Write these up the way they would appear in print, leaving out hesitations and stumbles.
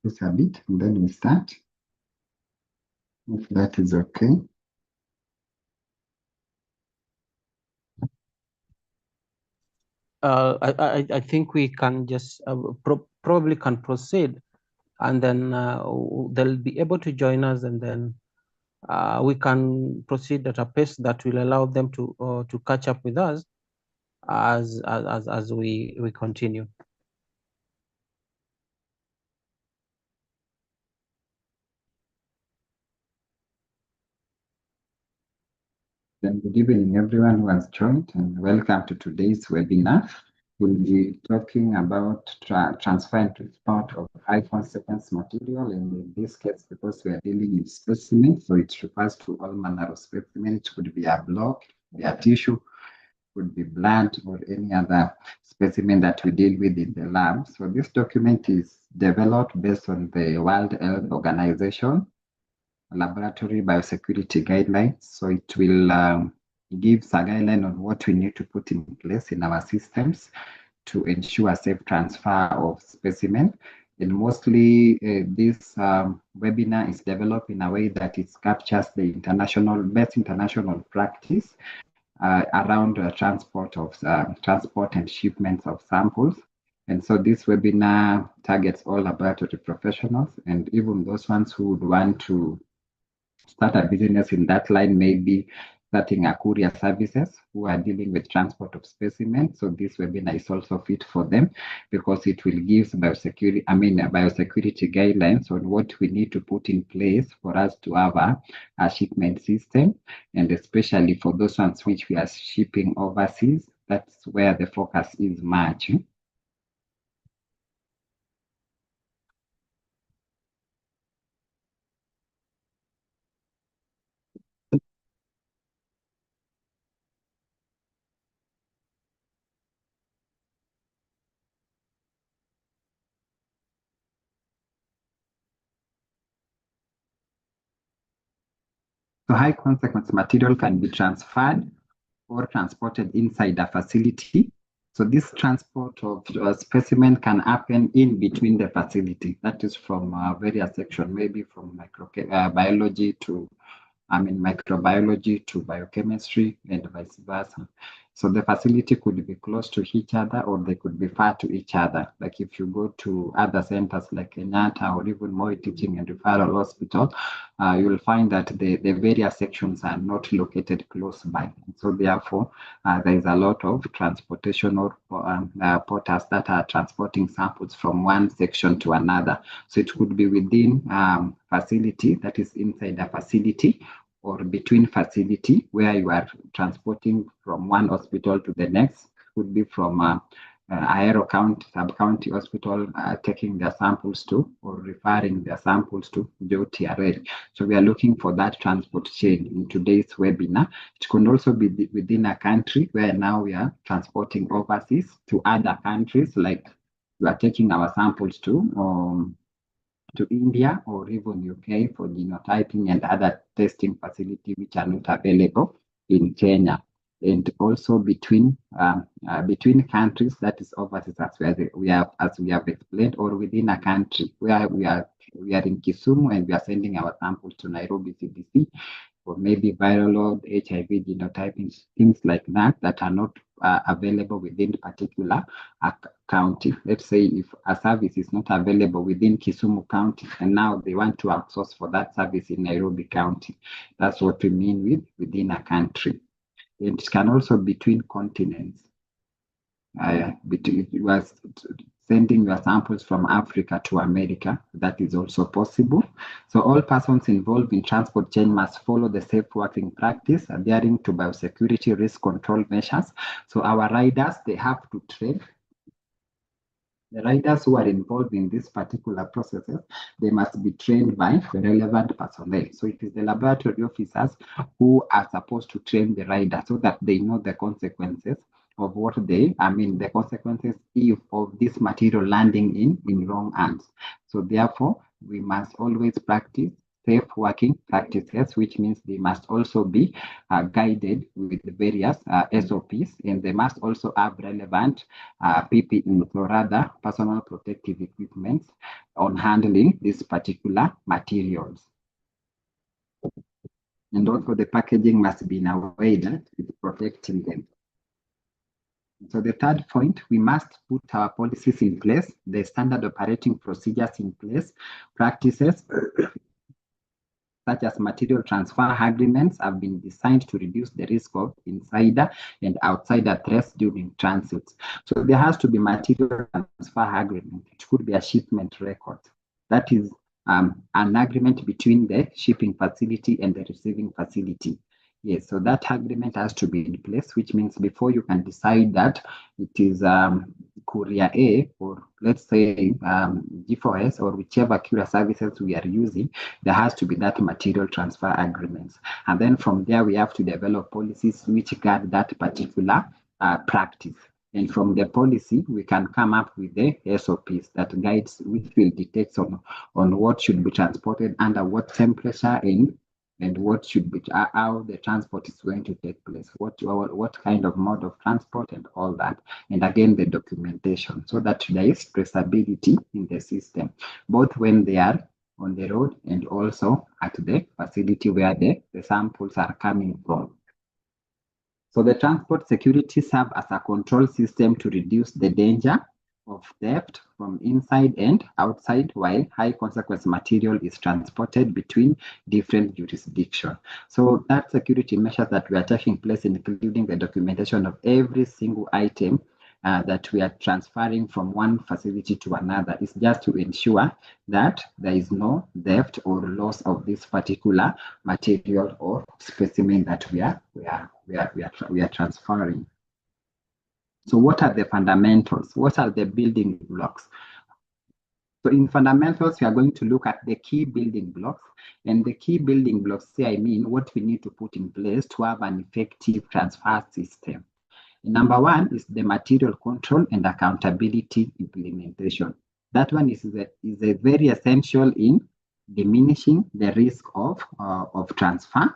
this a bit and then we start, if that is okay. I think we can just probably can proceed, and then they'll be able to join us, and then we can proceed at a pace that will allow them to catch up with us as we continue. Then good evening, everyone who has joined, and welcome to today's webinar. We'll be talking about transfer and transport of high consequence material, and in this case, because we are dealing with specimens, so it refers to all manner of specimen. It could be a block, be a tissue, could be blood, or any other specimen that we deal with in the lab. So this document is developed based on the World Health Organization laboratory biosecurity guidelines. So it will give a guideline on what we need to put in place in our systems to ensure safe transfer of specimen. And mostly this webinar is developed in a way that it captures the best international practice around transport and shipments of samples. And so this webinar targets all laboratory professionals and even those ones who would want to start a business in that line, maybe starting a courier services who are dealing with transport of specimens. So this webinar is also fit for them because it will give biosecurity guidelines on what we need to put in place for us to have a shipment system, and especially for those ones which we are shipping overseas. That's where the focus is much. So high consequence material can be transferred or transported inside a facility. So this transport of specimen can happen in between the facility. That is from various sections, maybe from microbiology to microbiology to biochemistry and vice versa. So the facility could be close to each other or they could be far to each other. Like if you go to other centers like Kenyatta or even Moi Teaching and Referral Hospital, you'll find that the various sections are not located close by. So therefore, there is a lot of transportation or porters that are transporting samples from one section to another. So it could be within facility, that is inside a facility, or between facility where you are transporting from one hospital to the next. Could be from Ahero County, sub-county hospital, taking their samples to or referring their samples to JOTRL. So we are looking for that transport chain in today's webinar. It can also be within a country where now we are transporting overseas to other countries, like we are taking our samples to India or even UK for genotyping and other testing facilities which are not available in Kenya. And also between countries, that is overseas, as we have explained, or within a country where we are in Kisumu and we are sending our samples to Nairobi CDC or maybe viral load, HIV genotyping, things like that are not available within particular county. Let's say if a service is not available within Kisumu County and now they want to outsource for that service in Nairobi County. That's what we mean with within a country. And it can also be between continents. You are sending your samples from Africa to America, that is also possible. So all persons involved in transport chain must follow the safe working practice adhering to biosecurity risk control measures. So our riders, they have to train. The riders who are involved in this particular processes, they must be trained by the relevant personnel. So it is the laboratory officers who are supposed to train the rider so that they know the consequences of the consequences of this material landing in wrong hands. So therefore, we must always practice safe working practices, which means they must also be guided with various SOPs, and they must also have relevant PPE, or rather personal protective equipment, on handling these particular materials. And also the packaging must be in a way that is protecting them. So the third point, we must put our policies in place, the standard operating procedures in place, practices such as material transfer agreements have been designed to reduce the risk of insider and outsider threats during transits. So there has to be material transfer agreement. It could be a shipment record. That is an agreement between the shipping facility and the receiving facility. Yes, so that agreement has to be in place, which means before you can decide that it is courier A, or let's say G4S, or whichever courier services we are using, there has to be that material transfer agreements. And then from there, we have to develop policies which guard that particular practice. And from the policy, we can come up with the SOPs that guides, which will dictate on what should be transported under what temperature and what should be, how the transport is going to take place, what kind of mode of transport and all that. And again, the documentation, so that there is traceability in the system, both when they are on the road and also at the facility where the samples are coming from. So the transport security serves as a control system to reduce the danger of theft from inside and outside, while high consequence material is transported between different jurisdictions. So that security measures that we are taking place, including the documentation of every single item that we are transferring from one facility to another, is just to ensure that there is no theft or loss of this particular material or specimen that we are transferring. So what are the fundamentals? What are the building blocks? So in fundamentals, we are going to look at the key building blocks. And the key building blocks, I mean what we need to put in place to have an effective transfer system. Number one is the material control and accountability implementation. That one is a very essential in diminishing the risk of transfer,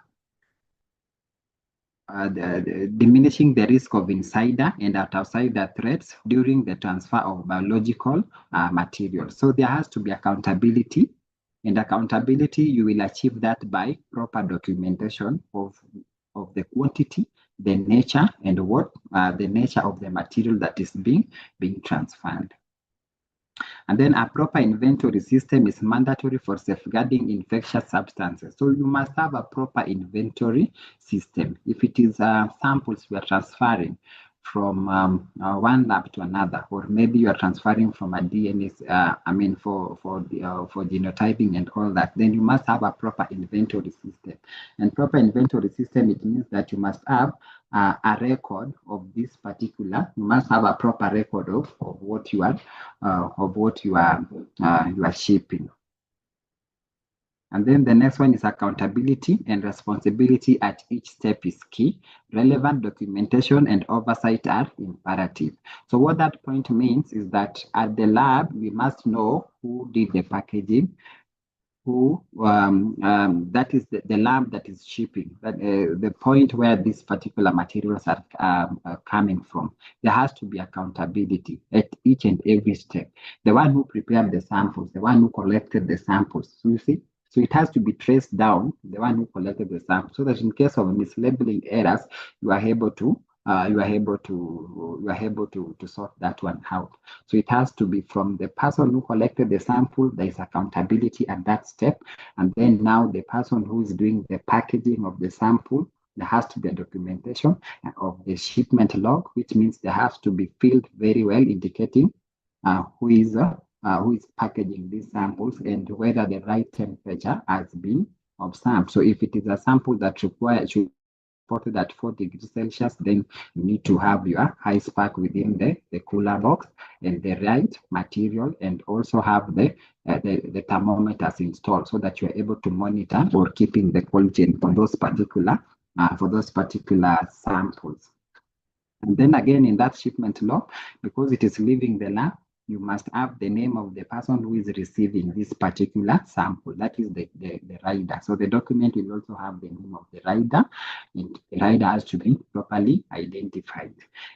diminishing the risk of insider and outsider threats during the transfer of biological materials. So there has to be accountability, and accountability, you will achieve that by proper documentation of the quantity, the nature, and what the nature of the material that is being transferred. And then a proper inventory system is mandatory for safeguarding infectious substances. So you must have a proper inventory system. If it is samples we are transferring from one lab to another, or maybe you are transferring from a DNA, for genotyping and all that, then you must have a proper inventory system. And proper inventory system, it means that you must have a record of this particular. You must have a proper record of what you are shipping. And then the next one is accountability and responsibility at each step is key. Relevant documentation and oversight are imperative. So what that point means is that at the lab, we must know who did the packaging, who that is the lab that is shipping, that the point where these particular materials are coming from. There has to be accountability at each and every step. The one who prepared the samples, the one who collected the samples. So you see, so it has to be traced down, the one who collected the sample, so that in case of mislabeling errors, you are able to sort that one out. So it has to be from the person who collected the sample. There is accountability at that step, and then now the person who is doing the packaging of the sample, there has to be a documentation of the shipment log, which means there has to be filled very well, indicating who is packaging these samples and whether the right temperature has been observed. So if it is a sample that requires reported at 4 degrees Celsius, then you need to have your ice pack within the cooler box and the right material, and also have the thermometers installed so that you are able to monitor or keeping the quality for those particular samples. And then again, in that shipment log, because it is leaving the lab, you must have the name of the person who is receiving this particular sample. That is the rider. So the document will also have the name of the rider, and the rider has to be properly identified,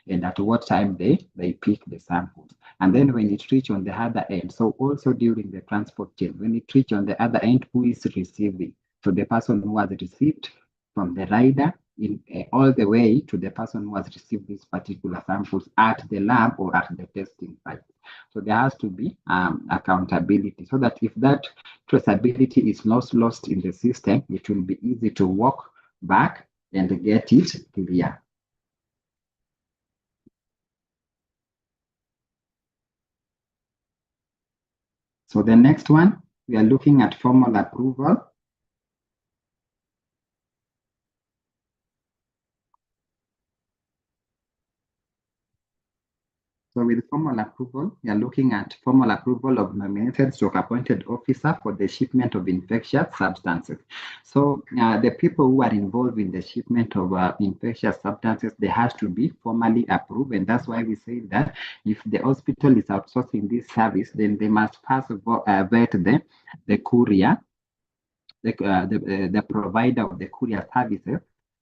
and at what time they pick the samples. And then when it reach on the other end, so also during the transport chain, when it reach on the other end, who is receiving? So the person who has received from the rider in all the way to the person who has received these particular samples at the lab or at the testing site. So there has to be accountability, so that if that traceability is not lost in the system, it will be easy to walk back and get it clear. So the next one, we are looking at formal approval. So with formal approval, we are looking at formal approval of nominated stroke appointed officer for the shipment of infectious substances. So the people who are involved in the shipment of infectious substances, they have to be formally approved. And that's why we say that if the hospital is outsourcing this service, then they must first vet the courier, the provider of the courier services,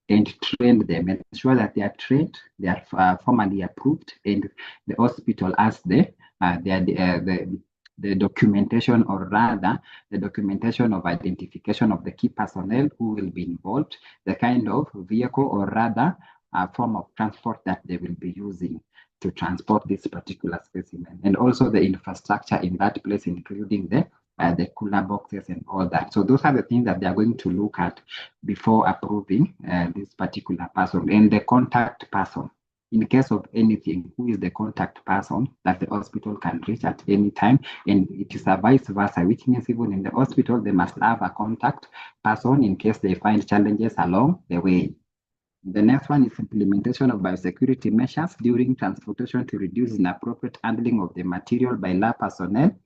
and train them, ensure that they are trained, they are formally approved, and the hospital has the documentation, or rather the documentation of identification of the key personnel who will be involved, the kind of vehicle, or rather form of transport that they will be using to transport this particular specimen, and also the infrastructure in that place, including the cooler boxes and all that. So those are the things that they are going to look at before approving this particular person. And the contact person, in case of anything, who is the contact person that the hospital can reach at any time. And it is a vice versa, which means even in the hospital, they must have a contact person in case they find challenges along the way. The next one is implementation of biosecurity measures during transportation to reduce inappropriate handling of the material by lab personnel,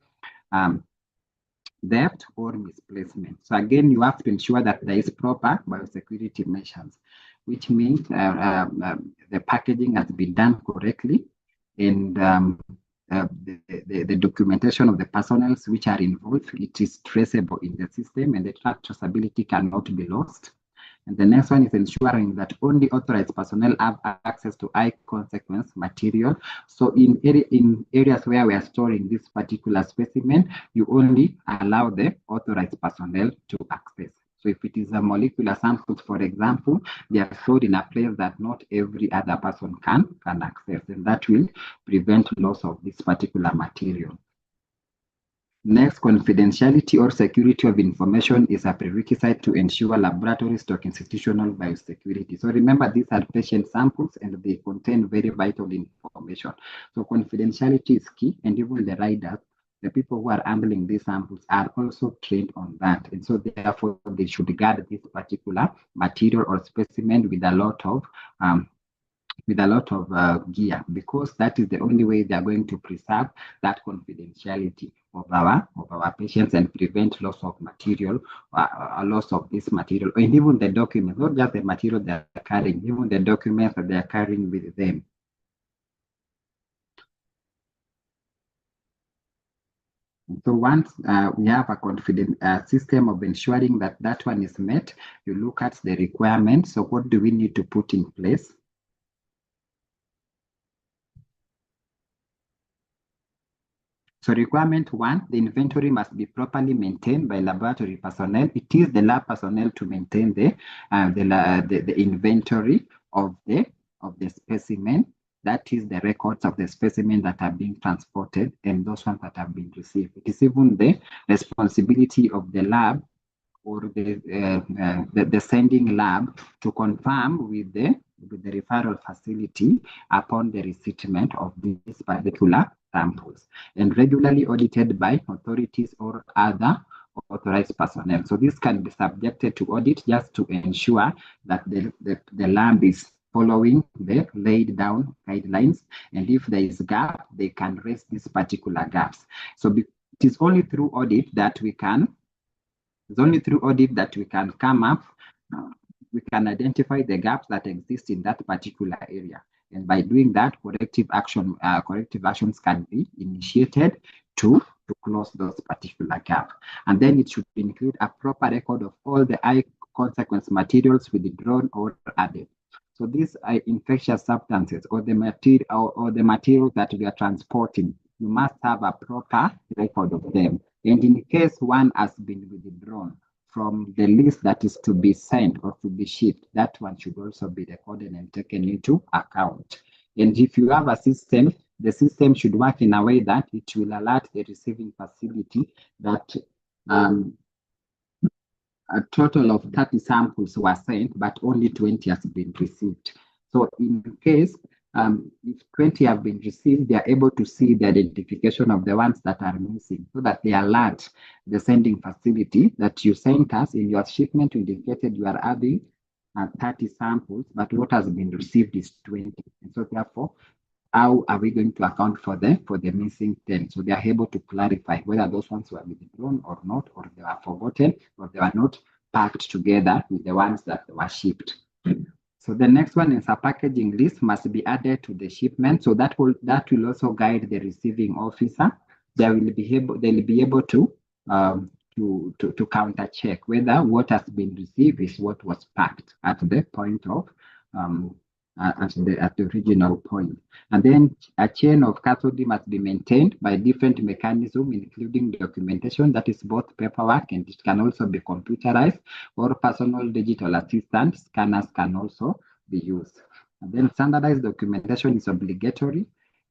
theft or misplacement. So again, you have to ensure that there is proper biosecurity measures, which means the packaging has been done correctly, and the documentation of the personnel which are involved, it is traceable in the system, and the traceability cannot be lost. And the next one is ensuring that only authorized personnel have access to high consequence material. So in areas where we are storing this particular specimen, you only allow the authorized personnel to access. So if it is a molecular sample, for example, they are stored in a place that not every other person can access, and that will prevent loss of this particular material. Next, confidentiality or security of information is a prerequisite to ensure laboratory stock institutional biosecurity. So remember, these are patient samples and they contain very vital information. So confidentiality is key, and even the riders, the people who are handling these samples, are also trained on that. And so therefore, they should guard this particular material or specimen with a lot of gear, because that is the only way they are going to preserve that confidentiality of our patients and prevent loss of material, loss of this material, and even the documents, not just the material they are carrying, even the documents that they are carrying with them. So once we have a confident system of ensuring that that one is met, you look at the requirements. So what do we need to put in place? So requirement one, the inventory must be properly maintained by laboratory personnel. It is the lab personnel to maintain the inventory of the specimen. That is the records of the specimen that are being transported and those ones that have been received. It is even the responsibility of the lab or the sending lab to confirm with the referral facility upon the receipt of these particular samples, and regularly audited by authorities or other authorized personnel. So this can be subjected to audit just to ensure that the lab is following the laid down guidelines, and if there is gap, they can raise these particular gaps. So it is only through audit that we can come up, we can identify the gaps that exist in that particular area. And by doing that, corrective actions can be initiated to close those particular gaps. And then it should include a proper record of all the high consequence materials withdrawn or added. So these are infectious substances or the materials that we are transporting. You must have a proper record of them. And in case one has been withdrawn from the list that is to be sent or to be shipped, that one should also be recorded and taken into account. And if you have a system, the system should work in a way that it will alert the receiving facility that a total of 30 samples were sent, but only 20 has been received. So in case if 20 have been received, they are able to see the identification of the ones that are missing so that they alert the sending facility that you sent us in your shipment. You indicated you are having 30 samples, but what has been received is 20. And so therefore, how are we going to account for the missing 10? So they are able to clarify whether those ones were withdrawn or not, or they were forgotten, or they were not packed together with the ones that were shipped. So the next one is a packaging list must be added to the shipment. So that will also guide the receiving officer. They'll be able to counter check whether what has been received is what was packed at the point of at the original point. And then a chain of custody must be maintained by different mechanisms, including documentation that is both paperwork and it can also be computerized, or personal digital assistant scanners can also be used. And then standardized documentation is obligatory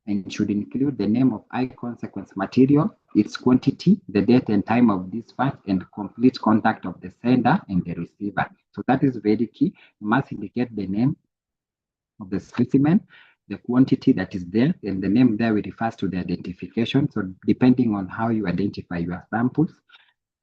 and should include the name of high consequence material, its quantity, the date and time of dispatch, and complete contact of the sender and the receiver. So that is very key. You must indicate the name of the specimen, the quantity that is there, and the name there refers to the identification. So depending on how you identify your samples,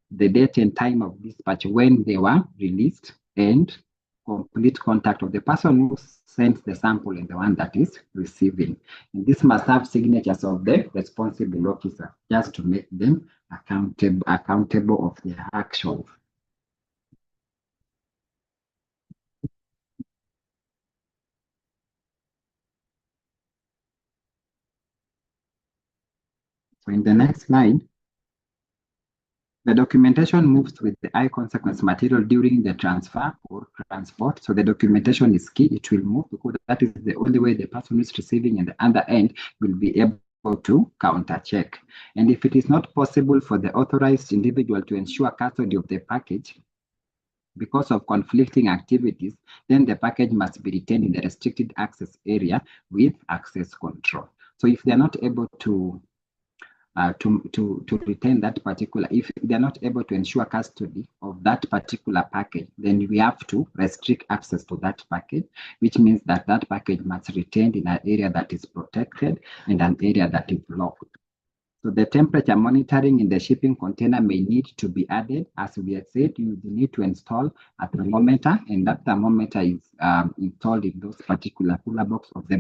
the date and time of dispatch when they were released, and complete contact of the person who sends the sample and the one that is receiving. And this must have signatures of the responsible officer just to make them accountable of their actions. So in the next slide, the documentation moves with the high consequence material during the transfer or transport. So the documentation is key. It will move because that is the only way the person who is receiving and the other end will be able to counter check. And if it is not possible for the authorized individual to ensure custody of the package because of conflicting activities, then the package must be retained in the restricted access area with access control. So if they're not able to retain that particular, if they're not able to ensure custody of that particular package, then we have to restrict access to that package, which means that that package must be retained in an area that is protected and an area that is locked. So the temperature monitoring in the shipping container may need to be added. As we have said, you need to install a thermometer, and that thermometer is installed in those particular cooler box of the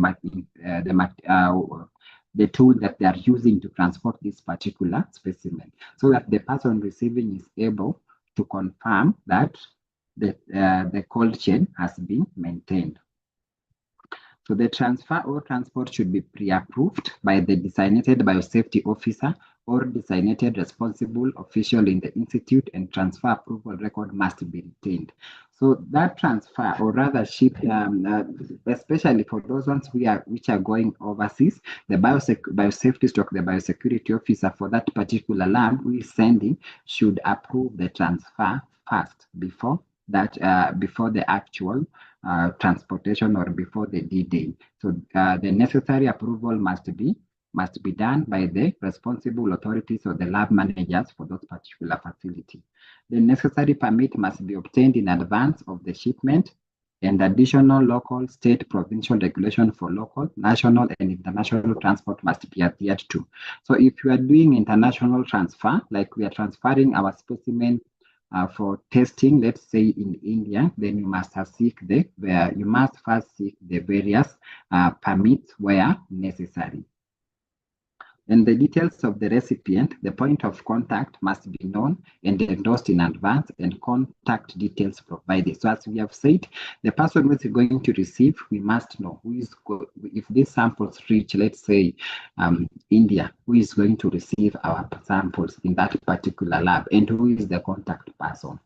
tool that they are using to transport this particular specimen, so that the person receiving is able to confirm that the cold chain has been maintained. So the transfer or transport should be pre-approved by the designated biosafety officer or designated responsible official in the institute, and transfer approval record must be retained. So that transfer, or rather ship, especially for those ones which are going overseas, the biosafety stock, the biosecurity officer for that particular lab who is sending should approve the transfer first before the actual transportation or before the D-Day. So the necessary approval must be done by the responsible authorities or the lab managers for those particular facilities. The necessary permit must be obtained in advance of the shipment, and additional local, state, provincial regulation for local, national, and international transport must be adhered to. So if you are doing international transfer, like we are transferring our specimen for testing, let's say in India, then you must first seek the various permits where necessary. And the details of the recipient, the point of contact must be known and endorsed in advance, and contact details provided. So as we have said, the person who is going to receive, we must know who is if these samples reach, let's say, India, who is going to receive our samples in that particular lab, and who is the contact person.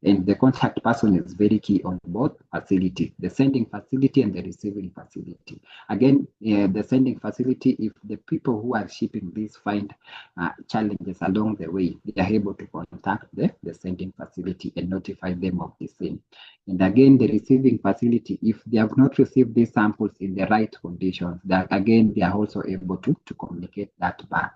And the contact person is very key on both facilities, the sending facility and the receiving facility. Again, the sending facility, if the people who are shipping these find challenges along the way, they are able to contact the sending facility and notify them of the same. And again, the receiving facility, if they have not received these samples in the right conditions, that again, they are also able to communicate that back.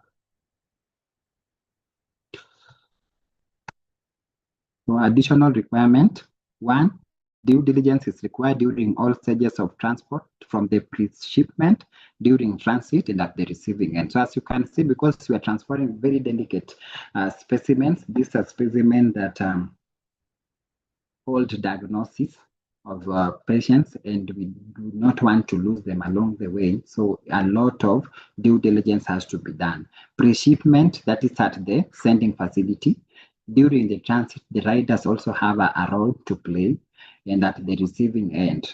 So additional requirement, 1, due diligence is required during all stages of transport, from the pre-shipment, during transit, and at the receiving end. So as you can see, because we are transporting very delicate specimens, these are specimens that hold diagnosis of patients, and we do not want to lose them along the way. So a lot of due diligence has to be done. Pre-shipment, that is at the sending facility. During the transit, the riders also have a role to play, and at the receiving end.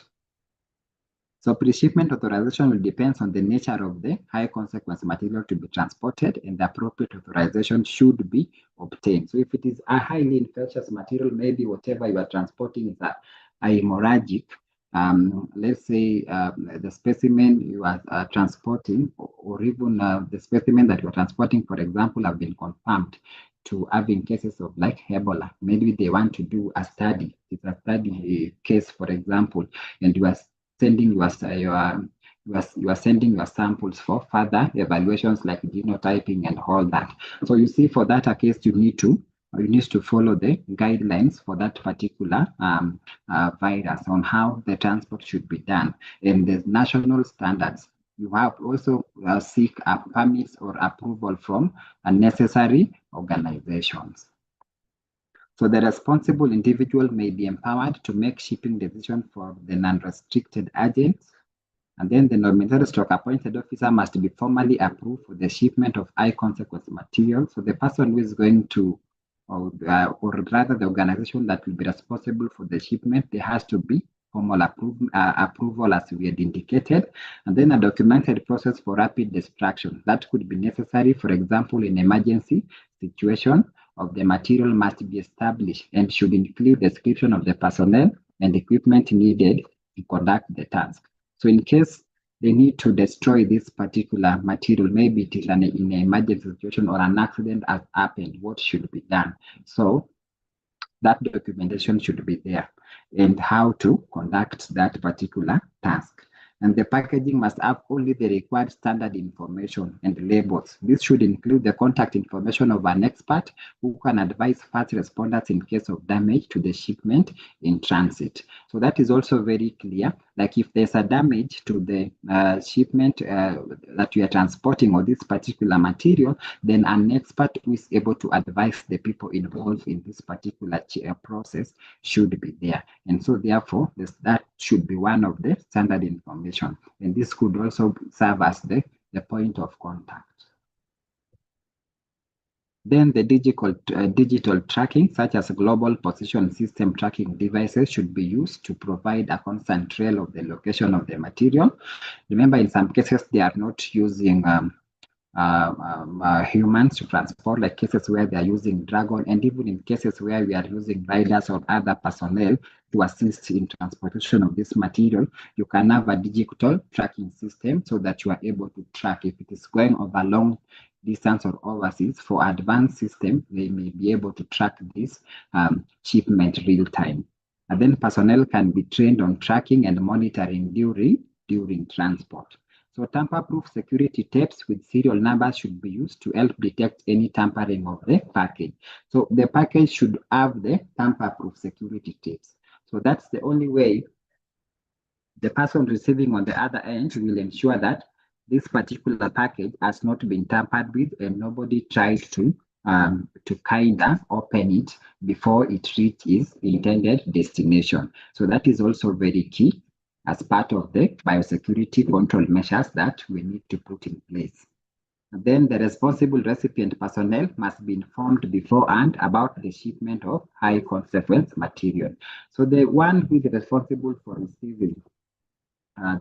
So pre-shipment authorization will depend on the nature of the high consequence material to be transported, and the appropriate authorization should be obtained. So if it is a highly infectious material, maybe whatever you are transporting is a hemorrhagic, let's say the specimen you are transporting, or even the specimen that you are transporting, for example, have been confirmed to having cases of like Ebola. Maybe they want to do a study. It's a study case, for example, and you are sending you are sending your samples for further evaluations like genotyping and all that. So you see, for that case, you need to follow the guidelines for that particular virus on how the transport should be done, and the national standards. You have also seek permits or approval from necessary organizations. So the responsible individual may be empowered to make shipping decisions for the non-restricted agents. And then the nominated stroke appointed officer must be formally approved for the shipment of high consequence material. So the person who is going to, or rather the organization that will be responsible for the shipment, there has to be formal approval as we had indicated, and then a documented process for rapid destruction. That could be necessary, for example, in emergency situation of the material must be established and should include description of the personnel and equipment needed to conduct the task. So in case they need to destroy this particular material, maybe it is in an emergency situation or an accident has happened, what should be done? So that documentation should be there, and how to conduct that particular task. And the packaging must have only the required standard information and labels. This should include the contact information of an expert who can advise first responders in case of damage to the shipment in transit. So that is also very clear. Like if there's a damage to the shipment that you are transporting, or this particular material, then an expert who is able to advise the people involved in this particular process should be there. And so therefore, that should be one of the standard information. And this could also serve as the point of contact. Then the digital tracking, such as global position system tracking devices, should be used to provide a constant trail of the location of the material. Remember, in some cases, they are not using humans to transport, like cases where they are using Dragon, and even in cases where we are using riders or other personnel to assist in transportation of this material, you can have a digital tracking system so that you are able to track if it is going over long distance or overseas. For advanced system, they may be able to track this shipment real time. And then personnel can be trained on tracking and monitoring during transport. So tamper-proof security tapes with serial numbers should be used to help detect any tampering of the package. So the package should have the tamper-proof security tapes. So that's the only way the person receiving on the other end will ensure that this particular package has not been tampered with and nobody tries to kind of open it before it reaches its intended destination. So that is also very key as part of the biosecurity control measures that we need to put in place. Then the responsible recipient personnel must be informed beforehand about the shipment of high consequence material. So the one who is responsible for receiving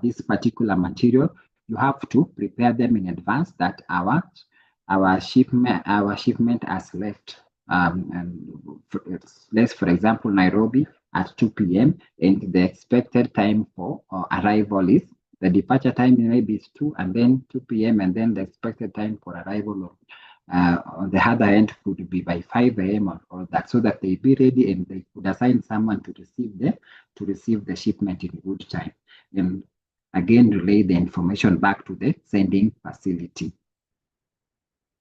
this particular material, you have to prepare them in advance that our shipment has left. And let's, for example, Nairobi at 2 p.m. and the expected time for arrival is, the departure time maybe is 2 and then 2 p.m. and then the expected time for arrival on the other end could be by 5 a.m. or all that, so that they be ready and they could assign someone to receive the shipment in good time. And again, relay the information back to the sending facility.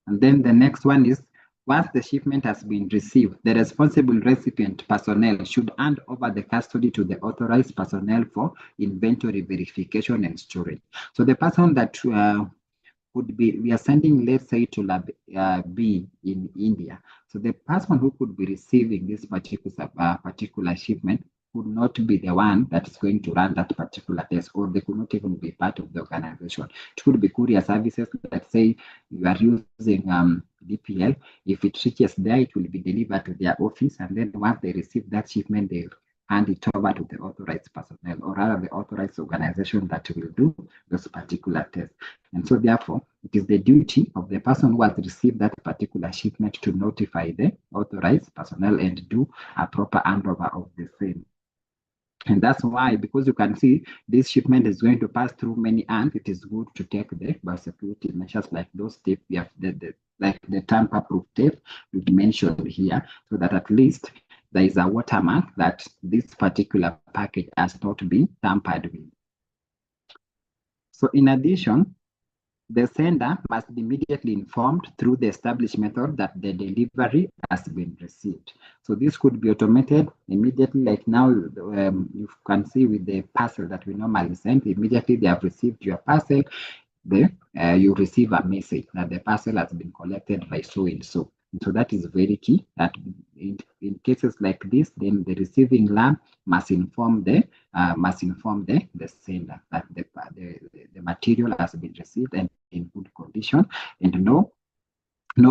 And then the next one is, once the shipment has been received, the responsible recipient personnel should hand over the custody to the authorized personnel for inventory verification and storage. So the person that would be, we are sending, let's say, to lab B in India. So the person who could be receiving this particular shipment could not be the one that's going to run that particular test, or they could not even be part of the organization. It could be courier services. Let's say you are using DPL. If it reaches there, it will be delivered to their office, and then once they receive that shipment, they hand it over to the authorized personnel, or rather the authorized organization that will do those particular tests. And so therefore, it is the duty of the person who has received that particular shipment to notify the authorized personnel and do a proper handover of the same. And that's why, because you can see this shipment is going to pass through many hands, it is good to take the biosecurity measures like those tape we have, like the tamper-proof tape we mentioned here, so that at least there is a watermark that this particular package has not been tampered with. So in addition, the sender must be immediately informed through the established method that the delivery has been received. So this could be automated immediately, like now you can see with the parcel that we normally send, immediately they have received your parcel, you receive a message that the parcel has been collected by so and so. So that is very key, that in cases like this, then the receiving lab must inform the sender that the material has been received and in good condition, and no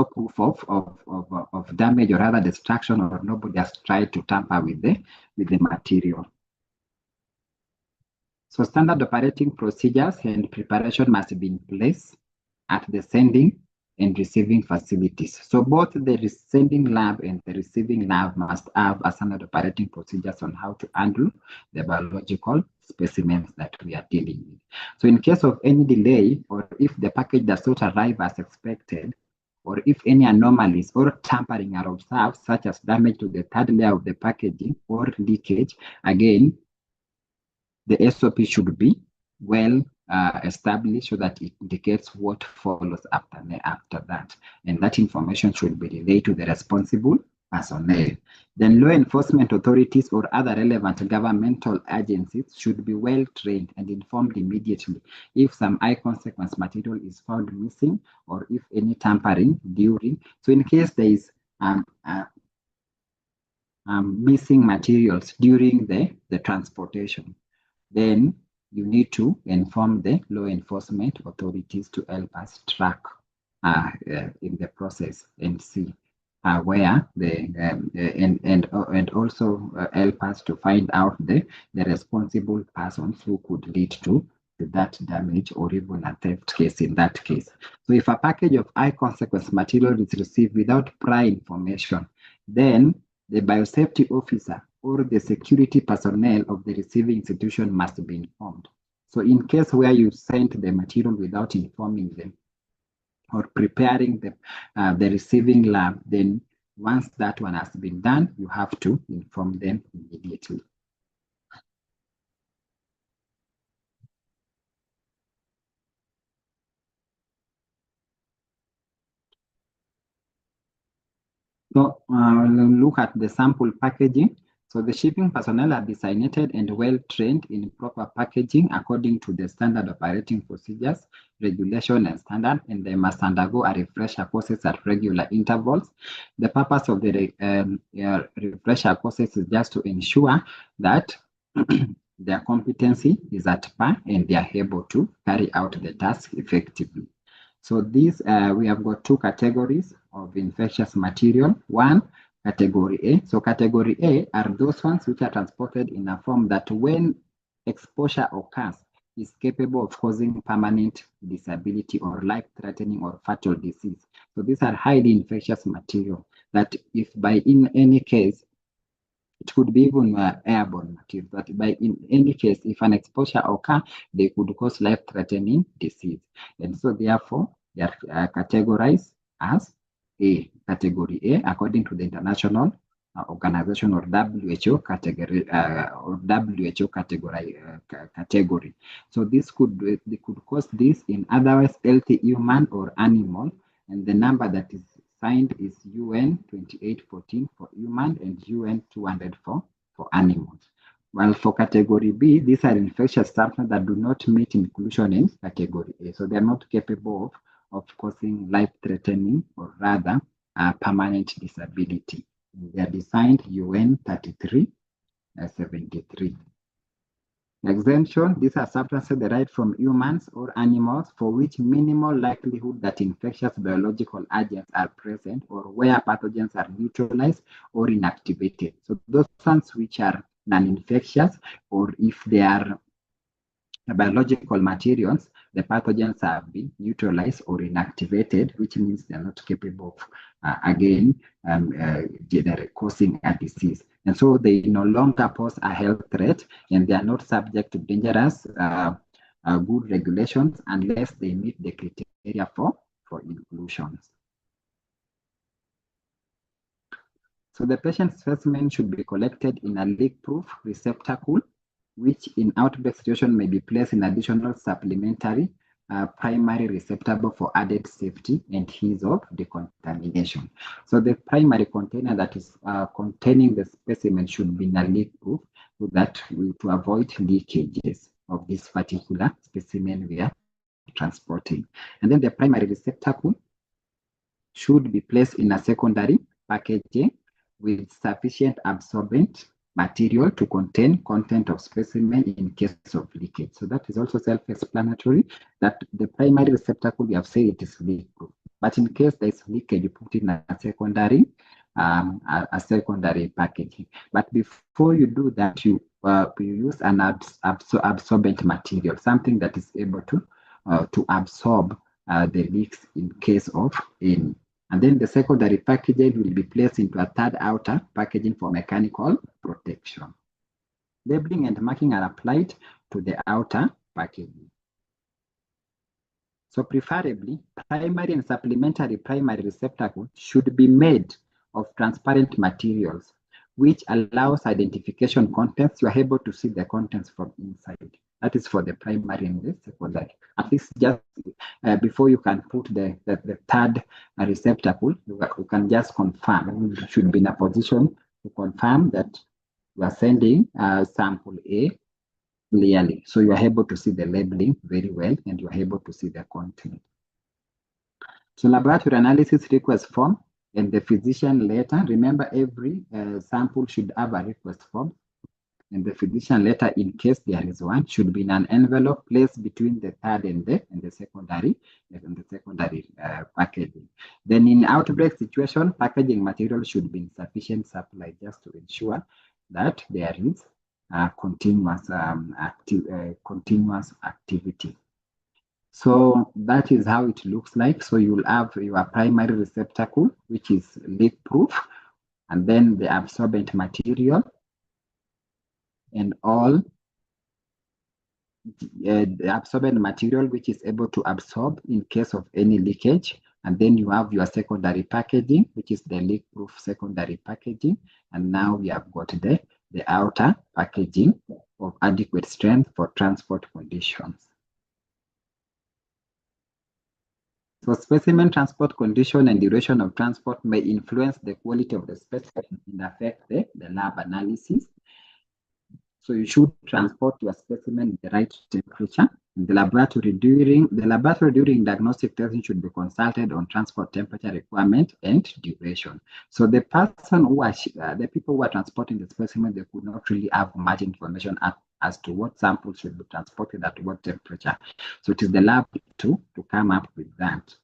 proof of damage or other destruction, or nobody has tried to tamper with the material. So standard operating procedures and preparation must be in place at the sending and receiving facilities. So both the sending lab and the receiving lab must have a standard operating procedures on how to handle the biological specimens that we are dealing with. So in case of any delay, or if the package does not arrive as expected, or if any anomalies or tampering are observed, such as damage to the third layer of the packaging or leakage, again, the SOP should be well established so that it indicates what follows after that. And that information should be relayed to the responsible personnel. Then law enforcement authorities or other relevant governmental agencies should be well trained and informed immediately if some high consequence material is found missing, or if any tampering during. So in case there is missing materials during the transportation, then you need to inform the law enforcement authorities to help us track in the process and see where and also help us to find out the responsible persons who could lead to that damage, or even a theft case in that case. So if a package of high consequence material is received without prior information, then the biosafety officer or the security personnel of the receiving institution must be informed. So in case where you sent the material without informing them or preparing the receiving lab, then once that one has been done, you have to inform them immediately. So look at the sample packaging. So the shipping personnel are designated and well trained in proper packaging according to the standard operating procedures, regulation, and standard, and they must undergo a refresher courses at regular intervals. The purpose of the refresher courses is just to ensure that their competency is at par and they are able to carry out the task effectively. So these, we have got two categories of infectious material. One, category A. So category A are those ones which are transported in a form that when exposure occurs is capable of causing permanent disability or life-threatening or fatal disease. So these are highly infectious material that if by in any case, it could be even airborne material, but by in any case, if an exposure occur, they could cause life-threatening disease. And so therefore, they are categorized as A, category A, according to the International Organization or WHO category category. So this could they could cause this in otherwise healthy human or animal, and the number that is signed is UN 2814 for human and UN 200 for animals. While for category B, these are infectious substances that do not meet inclusion in category A. So they are not capable of causing life-threatening or rather permanent disability. They are designed UN 3373. Exemption, these are substances derived from humans or animals for which minimal likelihood that infectious biological agents are present or where pathogens are neutralized or inactivated. So those ones which are non-infectious, or if they are biological materials, the pathogens have been neutralized or inactivated, which means they're not capable of, causing a disease. And so they no longer pose a health threat, and they are not subject to dangerous good regulations unless they meet the criteria for inclusions. So the patient specimen should be collected in a leak-proof receptacle, which in outbreak situation may be placed in additional supplementary primary receptacle for added safety and ease of decontamination. So the primary container that is containing the specimen should be in a leak-proof so that to avoid leakages of this particular specimen we are transporting. And then the primary receptacle should be placed in a secondary packaging with sufficient absorbent material to contain content of specimen in case of leakage. So that is also self-explanatory that the primary receptacle, we have said it is leak-proof. But in case there is leakage, you put in a secondary packaging. But before you do that, you use an absorbent material, something that is able to absorb the leaks in case of any. And then the secondary packaging will be placed into a third outer packaging for mechanical protection. Labeling and marking are applied to the outer packaging. So preferably, primary and supplementary primary receptacles should be made of transparent materials, which allows identification contents. You are able to see the contents from inside. That is for the primary and the secondary. At least just before you can put the third receptacle, you can just confirm. You should be in a position to confirm that you are sending sample A clearly. So you are able to see the labeling very well and you are able to see the content. So laboratory analysis request form and the physician letter. Remember, every sample should have a request form. And the physician letter, in case there is one, should be in an envelope placed between the third and the secondary packaging. Then in outbreak situation, packaging material should be in sufficient supply just to ensure that there is continuous activity. So that is how it looks like. So you will have your primary receptacle, which is leak-proof, and then the absorbent material, and all the absorbent material which is able to absorb in case of any leakage. And then you have your secondary packaging, which is the leak-proof secondary packaging. And now we have got the outer packaging of adequate strength for transport conditions. So specimen transport condition and duration of transport may influence the quality of the specimen and affect the lab analysis. So you should transport your specimen in the right temperature The laboratory during diagnostic testing should be consulted on transport temperature requirement and duration. So the person who the people who are transporting the specimen, they could not really have much information as to what samples should be transported at what temperature. So it is the lab to come up with that.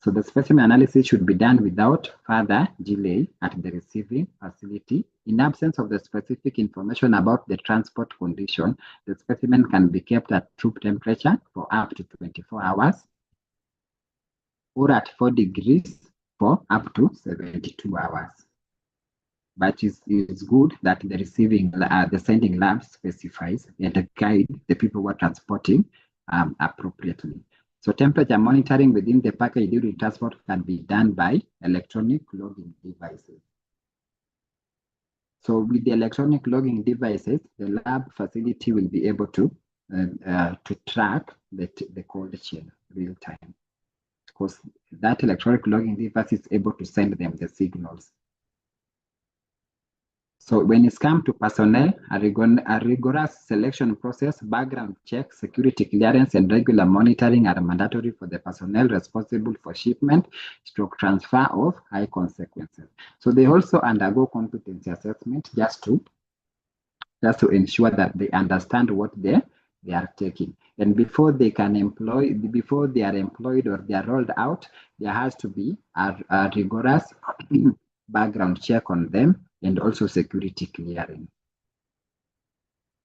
So the specimen analysis should be done without further delay at the receiving facility. In absence of the specific information about the transport condition, the specimen can be kept at room temperature for up to 24 hours or at 4 degrees for up to 72 hours. But it's good that the sending lab specifies and guide the people who are transporting appropriately. So temperature monitoring within the package during transport can be done by electronic logging devices. So with the electronic logging devices, the lab facility will be able to track the cold chain real time, because that electronic logging device is able to send them the signals. So when it's come to personnel, a rigorous selection process, background check, security clearance, and regular monitoring are mandatory for the personnel responsible for shipment, stroke transfer of high consequences. So they also undergo competency assessment just to ensure that they understand what they are taking. And before they are employed or they are rolled out, there has to be a rigorous background check on them and also security clearing.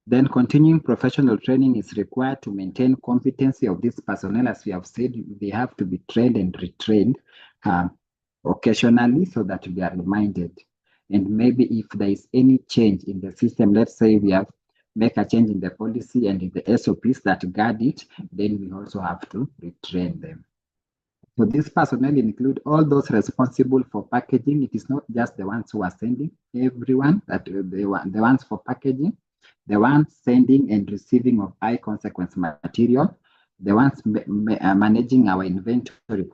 Then continuing professional training is required to maintain competency of this personnel. As we have said, they have to be trained and retrained occasionally so that we are reminded. And maybe if there is any change in the system, let's say we have make a change in the policy and in the SOPs that guard it, then we also have to retrain them. So this personnel include all those responsible for packaging. It is not just the ones who are sending, everyone, that the ones for packaging, the ones sending and receiving of high consequence material, the ones managing our inventory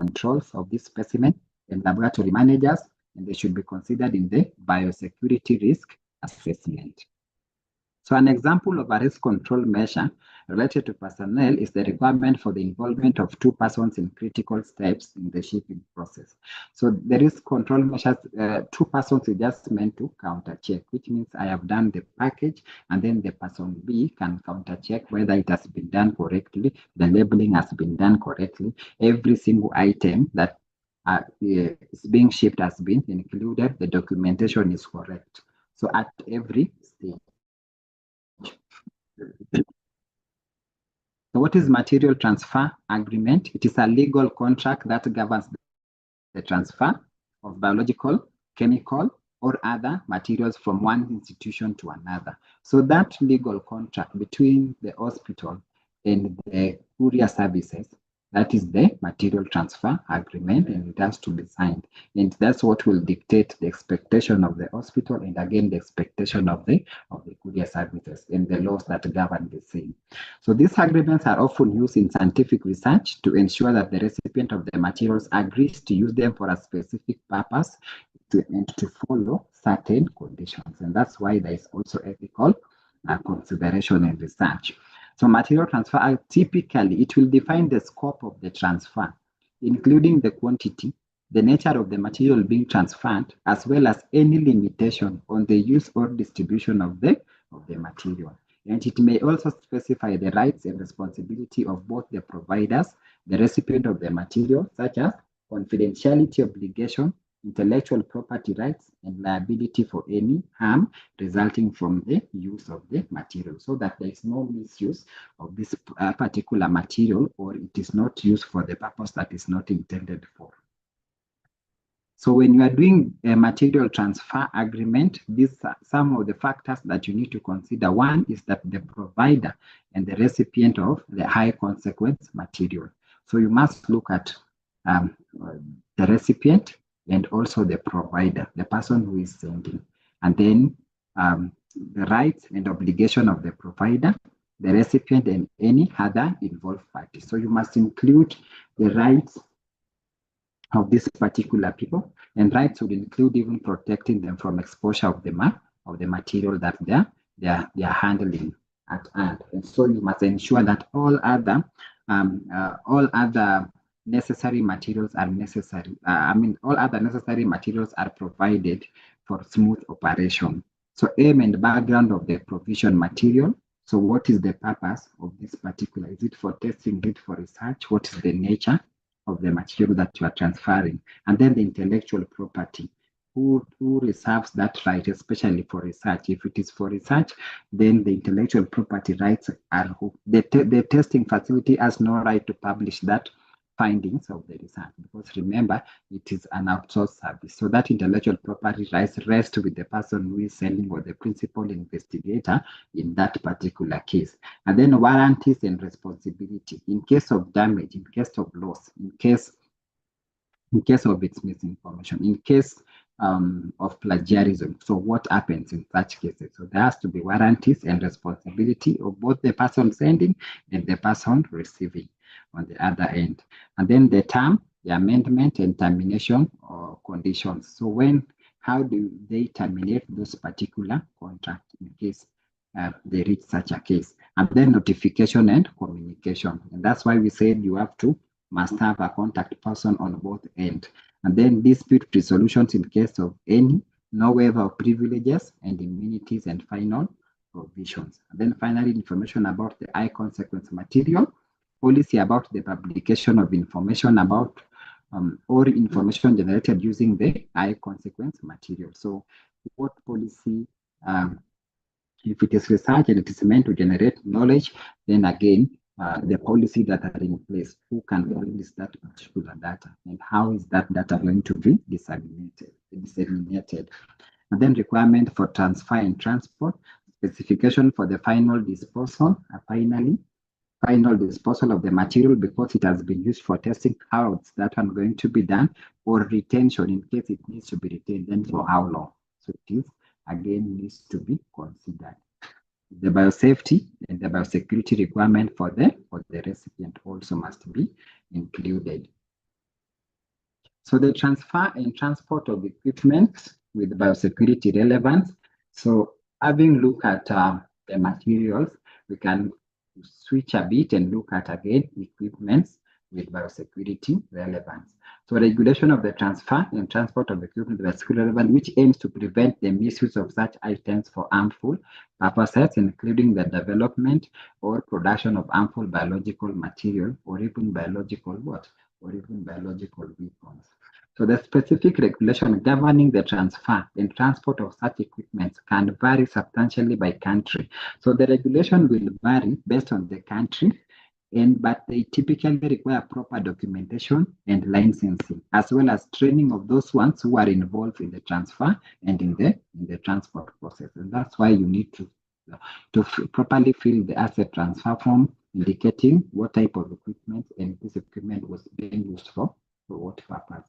controls of this specimen, and laboratory managers, and they should be considered in the biosecurity risk assessment. So an example of a risk control measure related to personnel is the requirement for the involvement of 2 persons in critical steps in the shipping process. So the risk control measures, 2 persons is just meant to counter check, which means I have done the package and then the person B can counter check whether it has been done correctly, the labeling has been done correctly, every single item that is being shipped has been included, the documentation is correct. So at every stage. So what is material transfer agreement? It is a legal contract that governs the transfer of biological, chemical, or other materials from one institution to another. So that legal contract between the hospital and the courier services, that is the material transfer agreement, and it has to be signed. And that's what will dictate the expectation of the hospital and again the expectation of the courier services and the laws that govern the same. So these agreements are often used in scientific research to ensure that the recipient of the materials agrees to use them for a specific purpose and to follow certain conditions. And that's why there is also ethical consideration in research. So material transfer, typically, it will define the scope of the transfer, including the quantity, the nature of the material being transferred, as well as any limitation on the use or distribution of the material. And it may also specify the rights and responsibility of both the providers, the recipient of the material, such as confidentiality obligation, intellectual property rights, and liability for any harm resulting from the use of the material, so that there is no misuse of this particular material, or it is not used for the purpose that is not intended for. So when you are doing a material transfer agreement, these are some of the factors that you need to consider. One is that the provider and the recipient of the high consequence material. So you must look at the recipient and also the provider, the person who is sending. And then the rights and obligation of the provider, the recipient, and any other involved party. So you must include the rights of these particular people, and rights would include even protecting them from exposure of the material that they are handling at hand. And so you must ensure that all other necessary materials are necessary. All other necessary materials are provided for smooth operation. So aim and background of the provision material. So what is the purpose of this particular? Is it for testing? Is it for research? What is the nature of the material that you are transferring? And then the intellectual property. Who reserves that right, especially for research? If it is for research, then the intellectual property rights are who? The testing facility has no right to publish that findings of the research, because remember, it is an outsourced service. So that intellectual property rights rest with the person who is selling or the principal investigator in that particular case. And then warranties and responsibility in case of damage, in case of loss, in case of its misinformation, in case of plagiarism. So what happens in such cases? So there has to be warranties and responsibility of both the person sending and the person receiving on the other end. And then the term, the amendment and termination or conditions. So how do they terminate those particular contracts in case they reach such a case? And then notification and communication. And that's why we said you must have a contact person on both ends. And then dispute resolutions in case of any, no waiver of privileges and immunities, and final provisions. And then finally, information about the high consequence material, policy about the publication of information about or information generated using the high consequence material. So what policy, if it is research and it is meant to generate knowledge, then again, the policy that are in place, who can release that particular data, and how is that data going to be disseminated. And then requirement for transfer and transport, specification for the final disposal, final disposal of the material because it has been used for testing, how is that one going to be done, or retention in case it needs to be retained, then for how long. So it is, again, needs to be considered. The biosafety and the biosecurity requirement for the recipient also must be included. So the transfer and transport of equipment with biosecurity relevance. So having looked at the materials, we can switch a bit and look at again equipments with biosecurity relevance. So regulation of the transfer and transport of equipment with biosecurity relevance, which aims to prevent the misuse of such items for harmful purposes, including the development or production of harmful biological material or even biological weapons. So the specific regulation governing the transfer and transport of such equipment can vary substantially by country. So the regulation will vary based on the country, but they typically require proper documentation and licensing, as well as training of those ones who are involved in the transfer and in the transport process. And that's why you need to properly fill the asset transfer form, indicating what type of equipment and this equipment was being used for what purpose.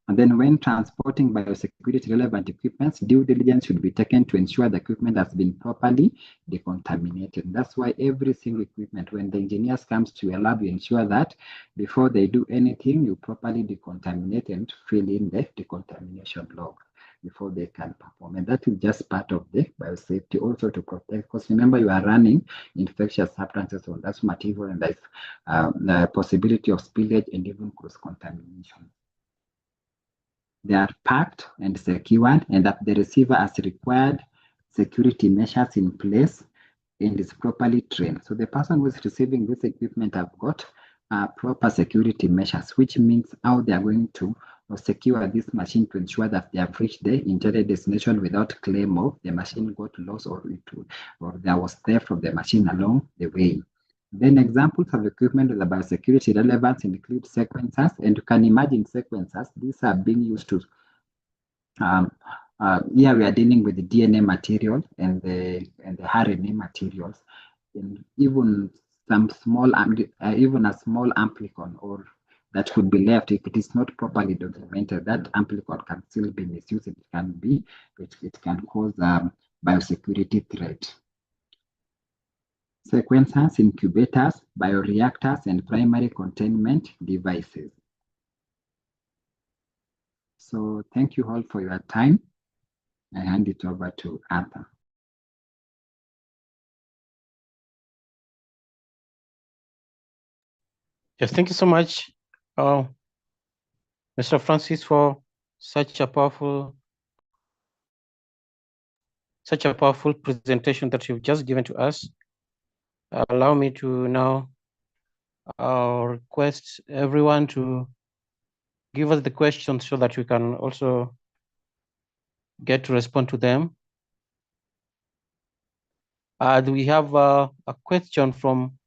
And then when transporting biosecurity relevant equipment, due diligence should be taken to ensure the equipment has been properly decontaminated. That's why every single equipment, when the engineers comes to a lab, you ensure that before they do anything, you properly decontaminate and fill in the decontamination log before they can perform. And that is just part of the biosafety also to protect, because remember you are running infectious substances on that material, and there's the possibility of spillage and even cross-contamination. They are packed and secured, and that the receiver has required security measures in place and is properly trained. So the person who is receiving this equipment have got proper security measures, which means how they are going to secure this machine to ensure that they have reached the intended destination without claim of the machine got lost or there was theft of the machine along the way. Then examples of equipment with the biosecurity relevance include sequencers, and you can imagine sequencers. These are being used to, here we are dealing with the DNA material and the RNA materials, and even some small, even a small amplicon or that could be left if it is not properly documented. That amplicon can still be misused. It can cause biosecurity threat. Sequencers, incubators, bioreactors, and primary containment devices. So thank you all for your time. I hand it over to Arthur. Yes, thank you so much, Mr. Francis, for such a powerful presentation that you've just given to us. Allow me to now request everyone to give us the questions so that we can also get to respond to them. We have a question from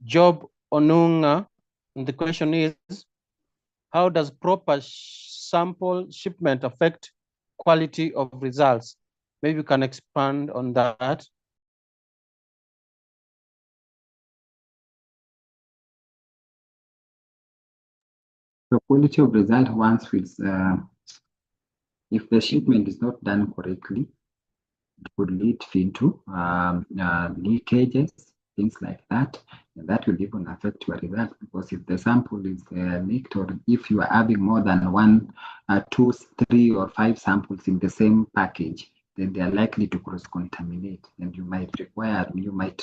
Job Onunga, and the question is, how does proper sample shipment affect quality of results? Maybe you can expand on that. The quality of result once with if the shipment is not done correctly, it could lead into leakages, things like that. And that will even affect your result, because if the sample is leaked, or if you are having more than one, two, three, or five samples in the same package, then they are likely to cross-contaminate, and you might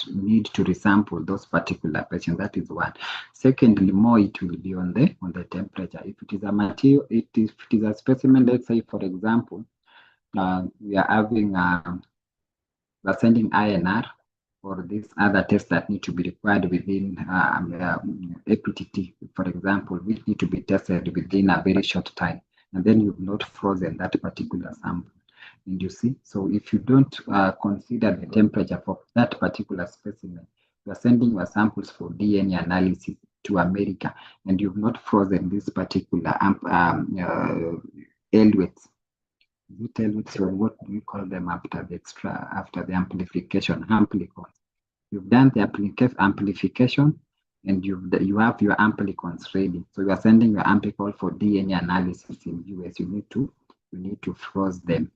need to resample those particular patients. That is one. Secondly, more it will be on the temperature. If it is a material, if it is a specimen, let's say for example, we are having we're sending INR or these other tests that need to be required within APTT, for example, which need to be tested within a very short time, and then you've not frozen that particular sample. And you see, so if you don't consider the temperature for that particular specimen, you are sending your samples for DNA analysis to America, and you've not frozen this particular eluates. So what do we call them after the amplification? Amplicons. You've done the amplification, and you have your amplicons ready. So you are sending your amplicon for DNA analysis in US. You need to froze them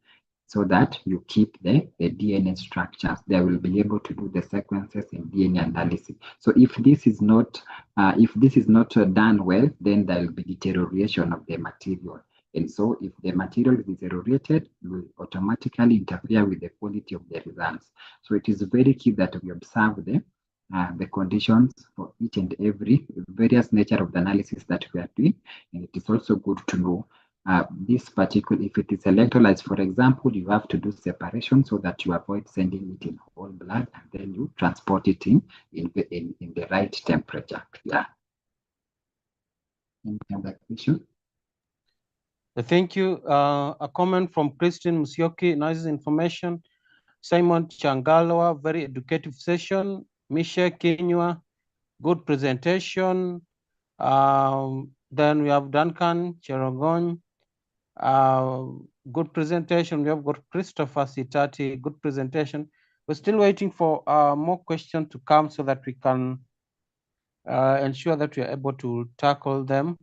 so that you keep the DNA structures. They will be able to do the sequences in DNA analysis. So if this is not done well, then there will be deterioration of the material. And so if the material is deteriorated, it will automatically interfere with the quality of the results. So it is very key that we observe the conditions for each and every various nature of the analysis that we are doing. And it is also good to know this particular, if it is electrolytes, for example, you have to do separation so that you avoid sending it in whole blood, and then you transport it in the right temperature. Yeah. Any other question? Thank you. A comment from Christine Musyoki, nice information. Simon Changalwa, very educative session. Misha Kinywa, good presentation. Then we have Duncan Cherogon, good presentation. We have got Christopher Sitati, good presentation. We're still waiting for more questions to come so that we can ensure that we are able to tackle them.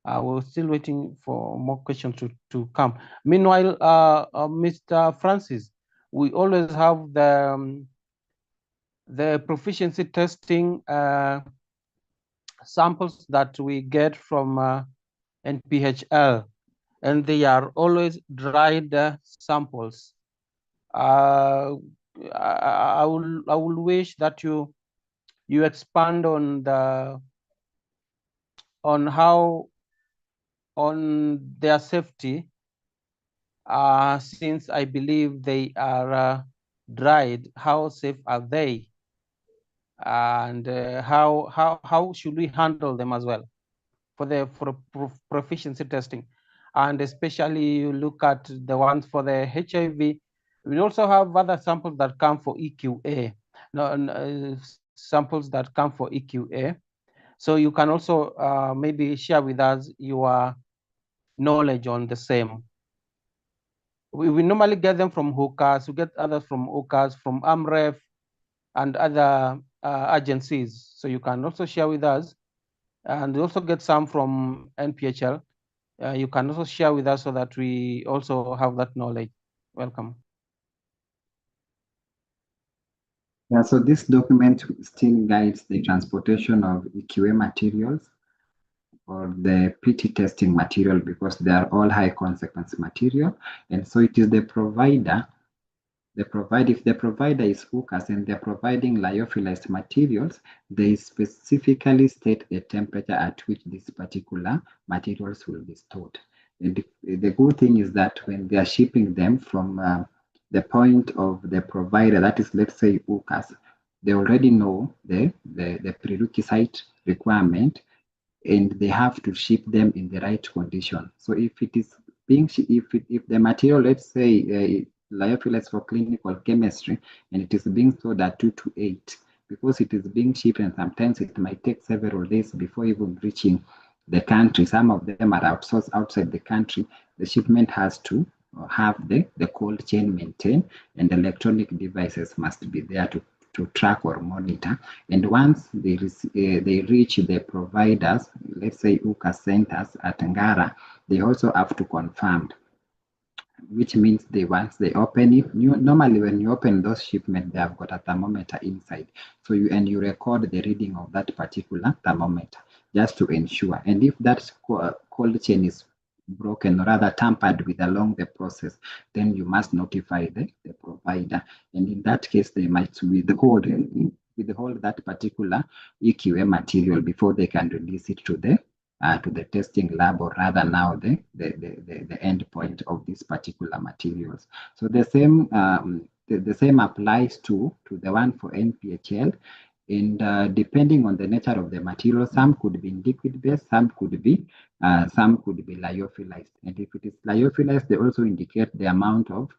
We're still waiting for more questions to come. Meanwhile, Mr. Francis, we always have the proficiency testing samples that we get from NPHL, and they are always dried samples. I will wish that you expand on their safety, since I believe they are dried. How safe are they, and how should we handle them as well for proficiency testing? And especially you look at the ones for the HIV. We also have other samples that come for EQA, samples that come for EQA. So you can also maybe share with us your knowledge on the same. We normally get them from hookers, we get others from hookers, from AMREF, and other agencies. So you can also share with us, and we also get some from NPHL. You can also share with us so that we also have that knowledge. Welcome. Yeah, so this document still guides the transportation of EQA materials or the PT testing material, because they are all high consequence material. And so it is the provider if the provider is UCAS and they're providing lyophilized materials, they specifically state the temperature at which these particular materials will be stored. And the good thing is that when they are shipping them from the point of the provider, that is, let's say UCAS, they already know the prerequisite requirement, and they have to ship them in the right condition. So if it is being, if the material, let's say lyophilus for clinical chemistry, and it is being stored at 228, because it is being shipped, and sometimes it might take several days before even reaching the country. Some of them are outsourced outside the country. The shipment has to have the cold chain maintained, and electronic devices must be there to track or monitor. And once they reach the providers, let's say UCA centers at Ngara, they also have to confirm, which means once they open it, normally when you open those shipments, they have got a thermometer inside. So you record the reading of that particular thermometer just to ensure. And if that cold chain is broken or rather tampered with along the process, then you must notify the provider. And in that case, they might withhold that particular EQA material before they can release it to the testing lab, or rather now the end point of these particular materials. So the same applies to the one for NPHL. And depending on the nature of the material, some could be in liquid base, some could be lyophilized. And if it is lyophilized, they also indicate the amount of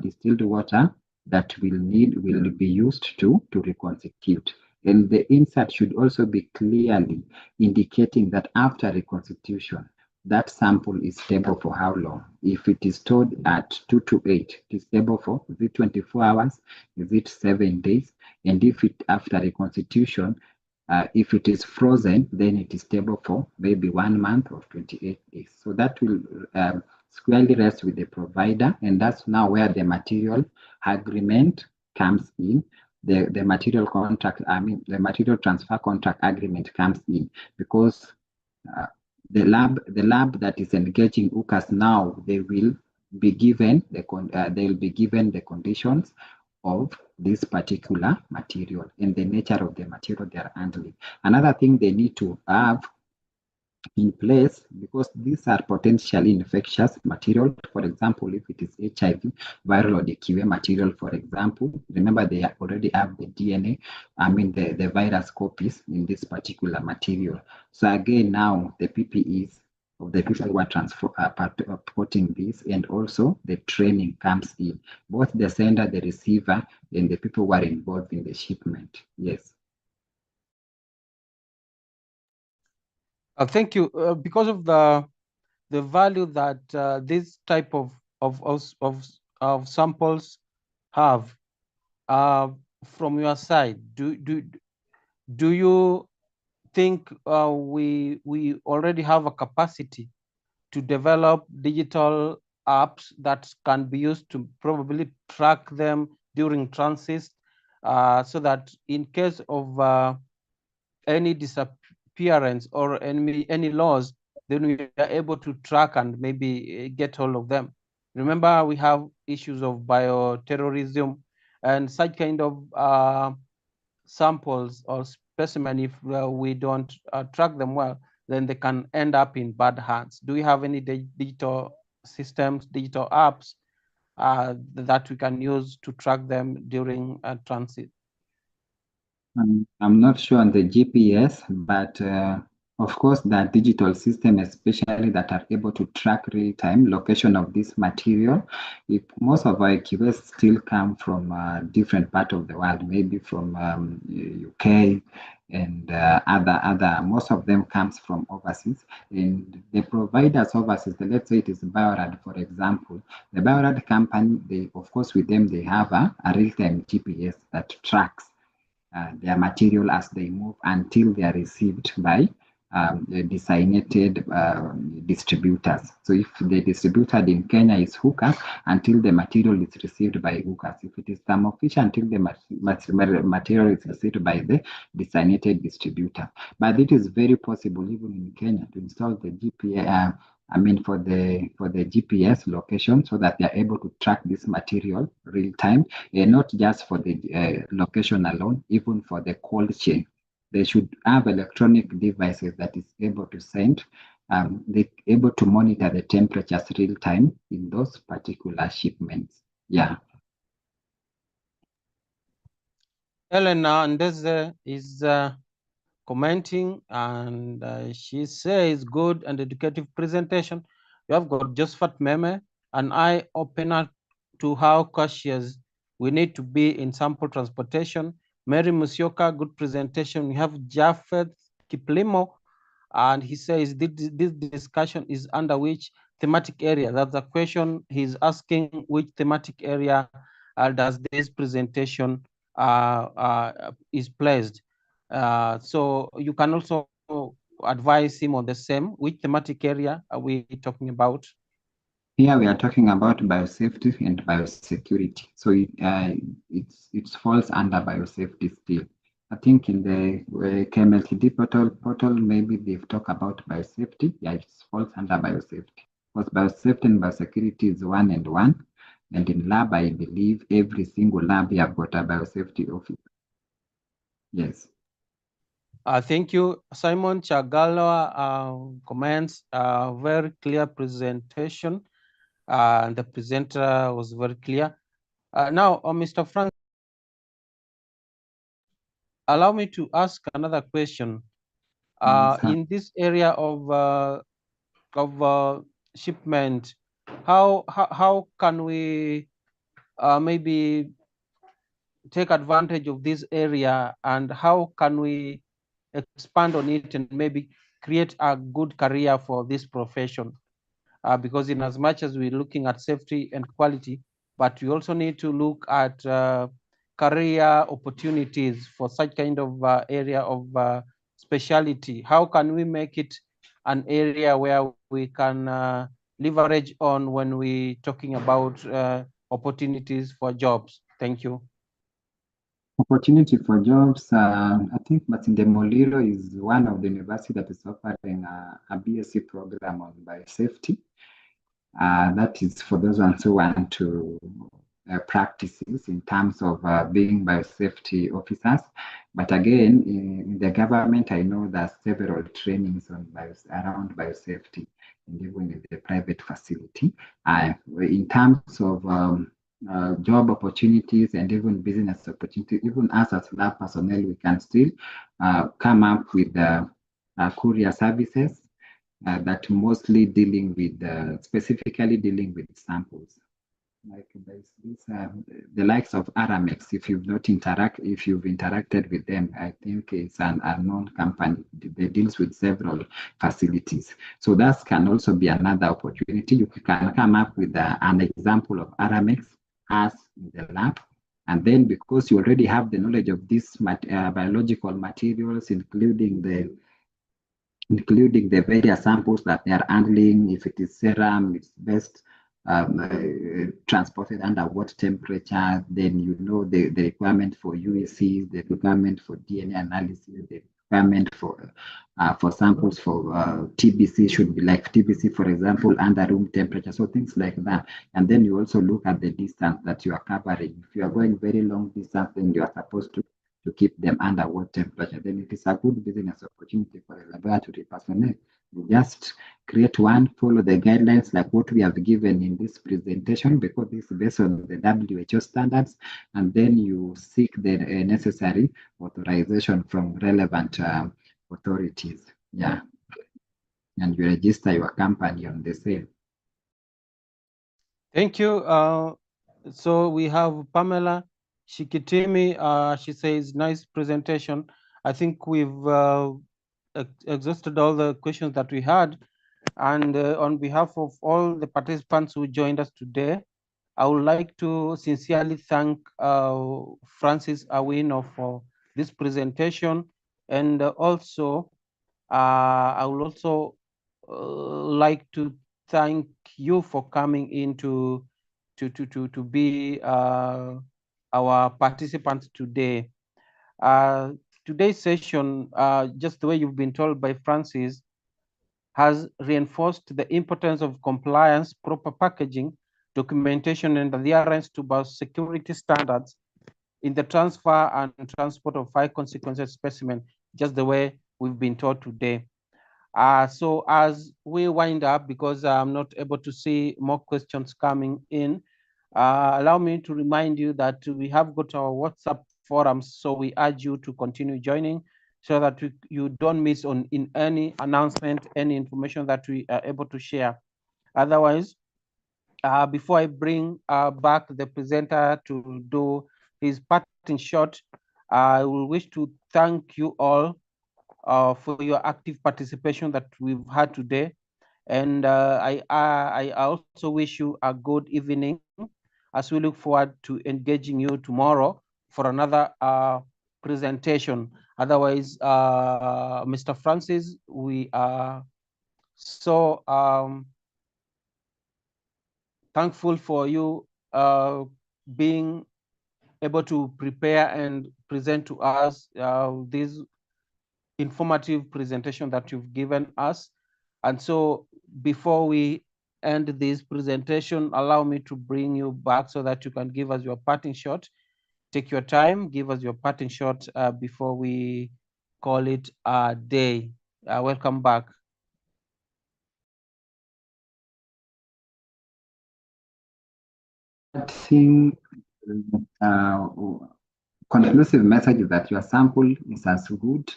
distilled water that will be used to reconstitute. And the insert should also be clearly indicating that after reconstitution, that sample is stable for how long. If it is stored at 228, it is stable for, is it 24 hours? Is it 7 days? And if it after reconstitution, if it is frozen, then it is stable for maybe 1 month or 28 days. So that will squarely rest with the provider, and that's now where the material agreement comes in. The material contract, the material transfer contract agreement comes in, because the lab that is engaging UCAS now, they will be given the conditions of this particular material and the nature of the material they are handling. Another thing they need to have in place, because these are potentially infectious material. For example, if it is HIV, viral or DQA material, for example, remember they already have the DNA, the virus copies in this particular material. So again, now the PPEs of the people who are transporting this, and also the training comes in, both the sender, the receiver, and the people who are involved in the shipment. Yes. Thank you. Because of the value that this type of samples have, from your side, do you think we already have a capacity to develop digital apps that can be used to probably track them during transit, so that in case of any disappearance or any loss, then we are able to track and maybe get hold of them? Remember, we have issues of bioterrorism, and such kind of samples or specimen, if we don't track them well, then they can end up in bad hands. Do we have any digital systems, digital apps that we can use to track them during transit? I'm not sure on the GPS, but of course, the digital system, especially that are able to track real-time location of this material. If most of our QS still come from different part of the world, maybe from UK and most of them comes from overseas. And the providers overseas, let's say it is Biorad, for example, the Biorad company, of course, with them, they have a real-time GPS that tracks their material as they move until they are received by the designated distributors. So if the distributor in Kenya is Hookers, until the material is received by Hookers. If it is Thermo Fisher, until the material is received by the designated distributor. But it is very possible even in Kenya to install the for the GPS location, so that they are able to track this material real time, and not just for the location alone, even for the cold chain. They should have electronic devices that is able to send, they able to monitor the temperatures real time in those particular shipments. Yeah. Elena Ndeze is commenting, and she says, good and educative presentation. You have got Josephat Meme, an eye opener to how cautious we need to be in sample transportation. Mary Musioka, good presentation. We have Japheth Kiplimo, and he says this discussion is under which thematic area? That's the question he's asking, which thematic area does this presentation is placed? So you can also advise him on the same, which thematic area are we talking about? Here we are talking about biosafety and biosecurity. So it falls under biosafety still. I think in the KMLTD portal, maybe they've talked about biosafety. Yeah, it falls under biosafety. Because biosafety and biosecurity is one and one. And in lab, I believe every single lab you have got a biosafety officer. Yes. Thank you. Simon Chagala comments, very clear presentation. The presenter was very clear. Now, Mr. Frank, allow me to ask another question. In this area of shipment, how can we maybe take advantage of this area, and how can we expand on it and maybe create a good career for this profession? Because in as much as we're looking at safety and quality, but we also need to look at career opportunities for such kind of area of specialty. How can we make it an area where we can leverage on when we talking about opportunities for jobs? Thank you. Opportunity for jobs, I think Matinde Moliro is one of the universities that is offering a BSc program on biosafety. That is for those ones who want to practices in terms of being biosafety officers. But again, in the government, I know there's several trainings on around biosafety, and even in the private facility. In terms of job opportunities and even business opportunities, even us as lab personnel, we can still come up with courier services that mostly dealing with, specifically dealing with samples. Like this, the likes of Aramex, if you've interacted with them, I think it's an unknown company. They deals with several facilities. So that can also be another opportunity. You can come up with an example of Aramex as in the lab. And then because you already have the knowledge of these biological materials, including the various samples that they are handling, if it is serum, it's best transported under what temperature, then you know the requirement for UEC, the requirement for DNA analysis, the requirement for samples for TBC should be like TBC, for example, under room temperature, so things like that. And then you also look at the distance that you are covering. If you are going very long distance, then you are supposed to keep them under what temperature. Then it is a good business opportunity for the laboratory personnel. You just create one, follow the guidelines like what we have given in this presentation, because this is based on the WHO standards, and then you seek the necessary authorization from relevant authorities. Yeah. And you register your company on the same. Thank you. So we have Pamela Shikitimi. She says, nice presentation. I think we've exhausted all the questions that we had. And on behalf of all the participants who joined us today, I would like to sincerely thank Francis Awino for this presentation. And also, I would also like to thank you for coming in to be our participants today. Today's session, just the way you've been told by Francis, has reinforced the importance of compliance, proper packaging, documentation, and adherence to biosecurity standards in the transfer and transport of high consequences specimen, just the way we've been taught today. So as we wind up, because I'm not able to see more questions coming in, allow me to remind you that we have got our WhatsApp forums, so we urge you to continue joining so that you don't miss in any announcement, any information that we are able to share. Otherwise, before I bring back the presenter to do his parting shot, I will wish to thank you all for your active participation that we've had today. And I also wish you a good evening as we look forward to engaging you tomorrow for another presentation. Otherwise, Mr. Francis, we are so thankful for you being able to prepare and present to us this informative presentation that you've given us. And so before we end this presentation, allow me to bring you back so that you can give us your parting shot. Take your time, give us your parting shot before we call it a day. Welcome back. Parting conclusive message is that your sample is as good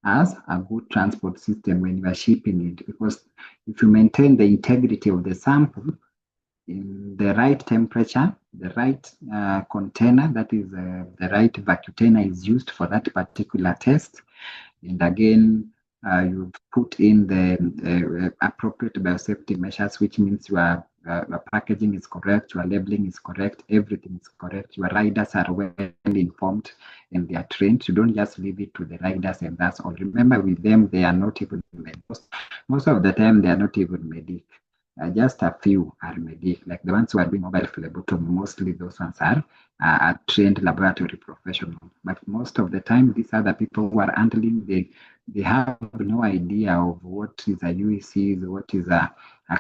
as a good transport system when you are shipping it, because if you maintain the integrity of the sample in the right temperature, the right container, that is the right vacuum is used for that particular test, and again you've put in the appropriate biosafety measures, which means your packaging is correct, your labeling is correct, everything is correct, your riders are well informed and they are trained. You don't just leave it to the riders and that's all. Remember, with them, they are not even medic. Most of the time, they are not even medic. Just a few are medic, like the ones who are doing mobile phlebotomy. Mostly those ones are trained laboratory professionals. But most of the time, these are the people who are handling they have no idea of what is a UEC, what is a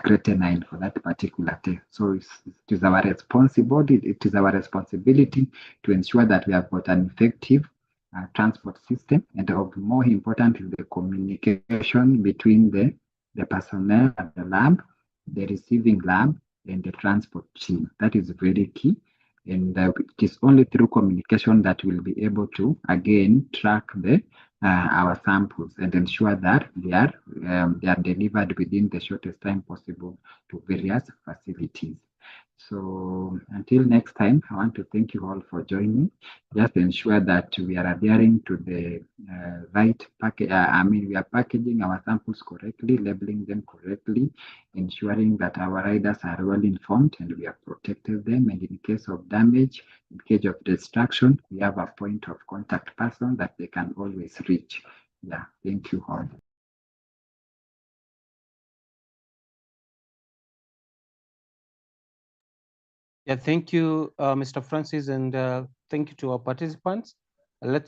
creatinine for that particular test. So it is our responsibility to ensure that we have got an effective transport system, and of more importantly, the communication between the personnel at the lab, the receiving lab, and the transport team. That is very key. And it is only through communication that we'll be able to, again, track our samples and ensure that they are delivered within the shortest time possible to various facilities. So until next time, I want to thank you all for joining. Just ensure that we are adhering to the right package. We are packaging our samples correctly, labeling them correctly, ensuring that our riders are well informed and we have protected them. And in case of damage, in case of destruction, we have a point of contact person that they can always reach. Yeah, thank you all. Yeah, thank you, Mr. Francis, and thank you to our participants. Let's